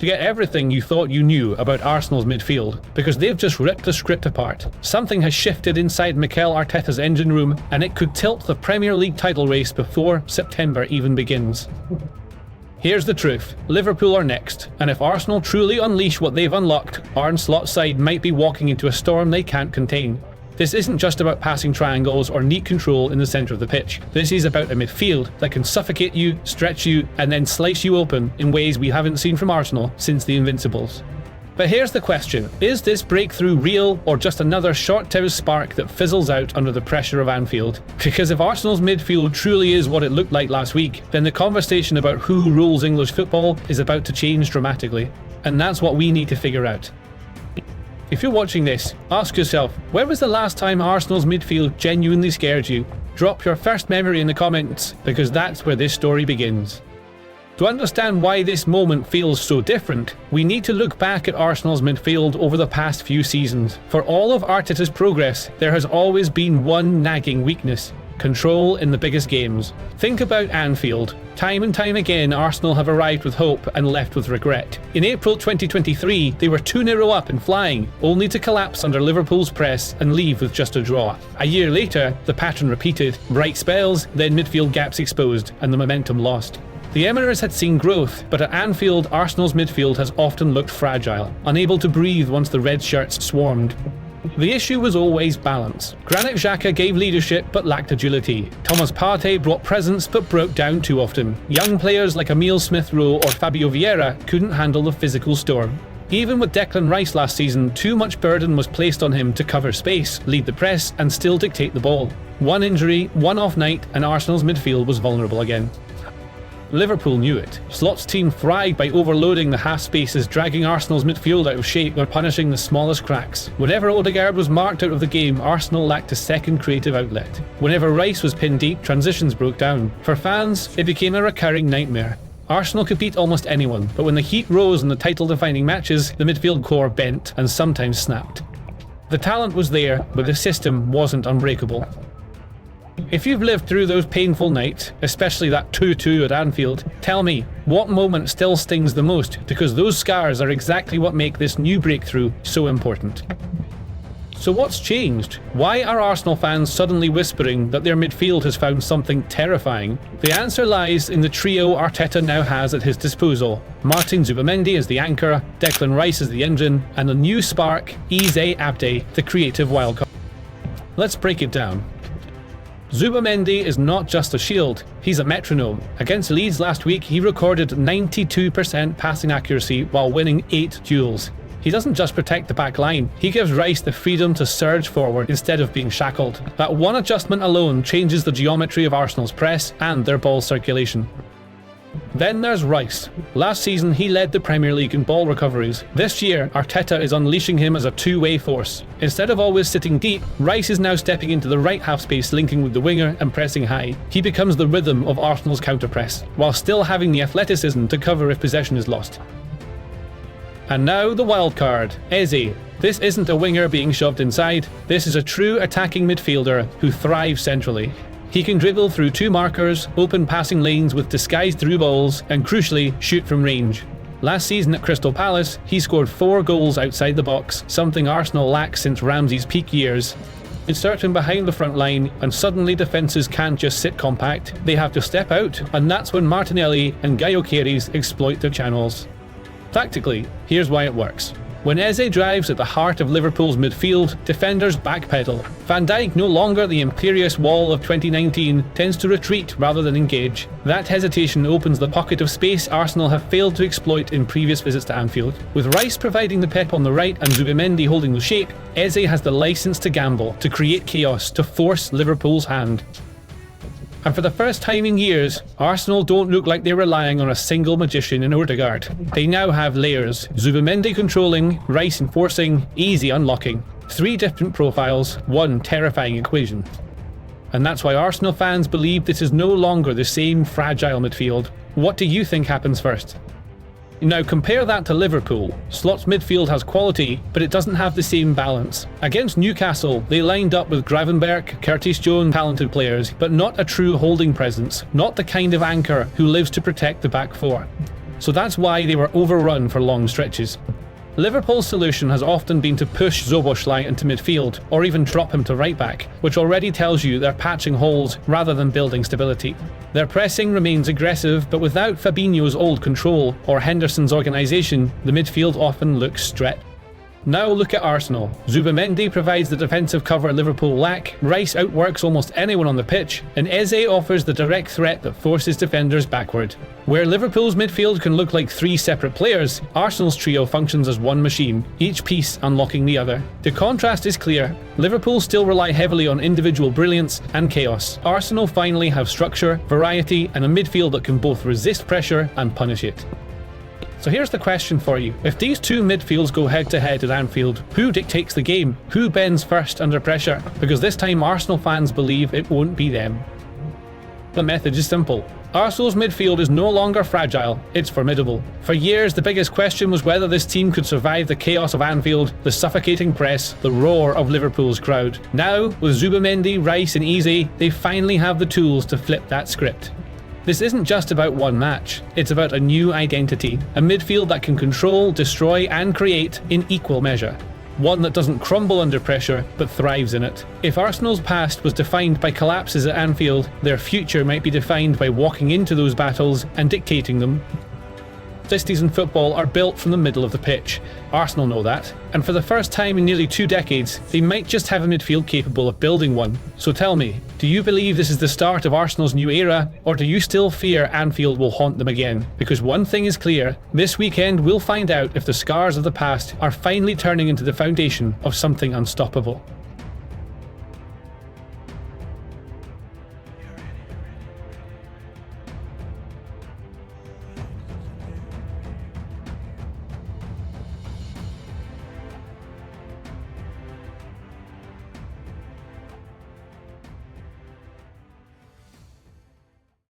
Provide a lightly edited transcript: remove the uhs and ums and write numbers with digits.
to get everything you thought you knew about Arsenal's midfield, because they've just ripped the script apart. Something has shifted inside Mikel Arteta's engine room, and it could tilt the Premier League title race before September even begins. Here's the truth: Liverpool are next, and if Arsenal truly unleash what they've unlocked, Arne Slot's side might be walking into a storm they can't contain. This isn't just about passing triangles or neat control in the centre of the pitch. This is about a midfield that can suffocate you, stretch you, and then slice you open in ways we haven't seen from Arsenal since the Invincibles. But here's the question: is this breakthrough real, or just another short-term spark that fizzles out under the pressure of Anfield? Because if Arsenal's midfield truly is what it looked like last week, then the conversation about who rules English football is about to change dramatically. And that's what we need to figure out. If you're watching this, ask yourself, when was the last time Arsenal's midfield genuinely scared you? Drop your first memory in the comments, because that's where this story begins. To understand why this moment feels so different, we need to look back at Arsenal's midfield over the past few seasons. For all of Arteta's progress, there has always been one nagging weakness: control in the biggest games. Think about Anfield. Time and time again, Arsenal have arrived with hope and left with regret. In April 2023, they were 2-0 up and flying, only to collapse under Liverpool's press and leave with just a draw. A year later, the pattern repeated: bright spells, then midfield gaps exposed, and the momentum lost. The Emirates had seen growth, but at Anfield, Arsenal's midfield has often looked fragile, unable to breathe once the red shirts swarmed. The issue was always balance. Granit Xhaka gave leadership but lacked agility. Thomas Partey brought presence but broke down too often. Young players like Emile Smith-Rowe or Fabio Vieira couldn't handle the physical storm. Even with Declan Rice last season, too much burden was placed on him to cover space, lead the press, and still dictate the ball. One injury, one off night, and Arsenal's midfield was vulnerable again. Liverpool knew it. Slot's team thrived by overloading the half spaces, dragging Arsenal's midfield out of shape or punishing the smallest cracks. Whenever Ødegaard was marked out of the game, Arsenal lacked a second creative outlet. Whenever Rice was pinned deep, transitions broke down. For fans, it became a recurring nightmare. Arsenal could beat almost anyone, but when the heat rose in the title-defining matches, the midfield core bent and sometimes snapped. The talent was there, but the system wasn't unbreakable. If you've lived through those painful nights, especially that 2-2 at Anfield, tell me, what moment still stings the most? Because those scars are exactly what make this new breakthrough so important. So what's changed? Why are Arsenal fans suddenly whispering that their midfield has found something terrifying? The answer lies in the trio Arteta now has at his disposal. Martin Zubimendi as the anchor, Declan Rice as the engine, and a new spark, Eze Abde, the creative wildcard. Let's break it down. Zubimendi is not just a shield, he's a metronome. Against Leeds last week, he recorded 92% passing accuracy while winning 8 duels. He doesn't just protect the back line, he gives Rice the freedom to surge forward instead of being shackled. That one adjustment alone changes the geometry of Arsenal's press and their ball circulation. Then there's Rice. Last season he led the Premier League in ball recoveries. This year, Arteta is unleashing him as a two-way force. Instead of always sitting deep, Rice is now stepping into the right half space, linking with the winger and pressing high. He becomes the rhythm of Arsenal's counter-press, while still having the athleticism to cover if possession is lost. And now the wild card, Eze. This isn't a winger being shoved inside, this is a true attacking midfielder who thrives centrally. He can dribble through 2 markers, open passing lanes with disguised through balls, and crucially, shoot from range. Last season at Crystal Palace, he scored 4 goals outside the box, something Arsenal lacks since Ramsey's peak years. Insert him behind the front line, and suddenly defences can't just sit compact, they have to step out, and that's when Martinelli and Gyökeres exploit their channels. Tactically, here's why it works. When Eze drives at the heart of Liverpool's midfield, defenders backpedal. Van Dijk, no longer the imperious wall of 2019, tends to retreat rather than engage. That hesitation opens the pocket of space Arsenal have failed to exploit in previous visits to Anfield. With Rice providing the pep on the right and Zubimendi holding the shape, Eze has the license to gamble, to create chaos, to force Liverpool's hand. And for the first time in years, Arsenal don't look like they're relying on a single magician in Ødegaard. They now have layers: Zubimendi controlling, Rice enforcing, Eze unlocking. 3 different profiles, one terrifying equation. And that's why Arsenal fans believe this is no longer the same fragile midfield. What do you think happens first? Now compare that to Liverpool. Slot's midfield has quality, but it doesn't have the same balance. Against Newcastle, they lined up with Gravenberch, Curtis Jones, talented players, but not a true holding presence, not the kind of anchor who lives to protect the back 4. so that's why they were overrun for long stretches. Liverpool's solution has often been to push Szoboszlai into midfield, or even drop him to right back, which already tells you they're patching holes rather than building stability. Their pressing remains aggressive, but without Fabinho's old control or Henderson's organisation, the midfield often looks stretched. Now look at Arsenal. Zubimendi provides the defensive cover Liverpool lack, Rice outworks almost anyone on the pitch, and Eze offers the direct threat that forces defenders backward. Where Liverpool's midfield can look like three separate players, Arsenal's trio functions as one machine, each piece unlocking the other. The contrast is clear. Liverpool still rely heavily on individual brilliance and chaos. Arsenal finally have structure, variety, and a midfield that can both resist pressure and punish it. So here's the question for you. If these two midfields go head to head at Anfield, who dictates the game? Who bends first under pressure? Because this time Arsenal fans believe it won't be them. The method is simple. Arsenal's midfield is no longer fragile, it's formidable. For years, the biggest question was whether this team could survive the chaos of Anfield, the suffocating press, the roar of Liverpool's crowd. Now, with Zubimendi, Rice and Eze, they finally have the tools to flip that script. This isn't just about one match, it's about a new identity, a midfield that can control, destroy and create in equal measure. One that doesn't crumble under pressure, but thrives in it. If Arsenal's past was defined by collapses at Anfield, their future might be defined by walking into those battles and dictating them. This season football are built from the middle of the pitch. Arsenal know that, and for the first time in nearly 2 decades, they might just have a midfield capable of building one. So tell me, do you believe this is the start of Arsenal's new era, or do you still fear Anfield will haunt them again? Because one thing is clear, this weekend we'll find out if the scars of the past are finally turning into the foundation of something unstoppable.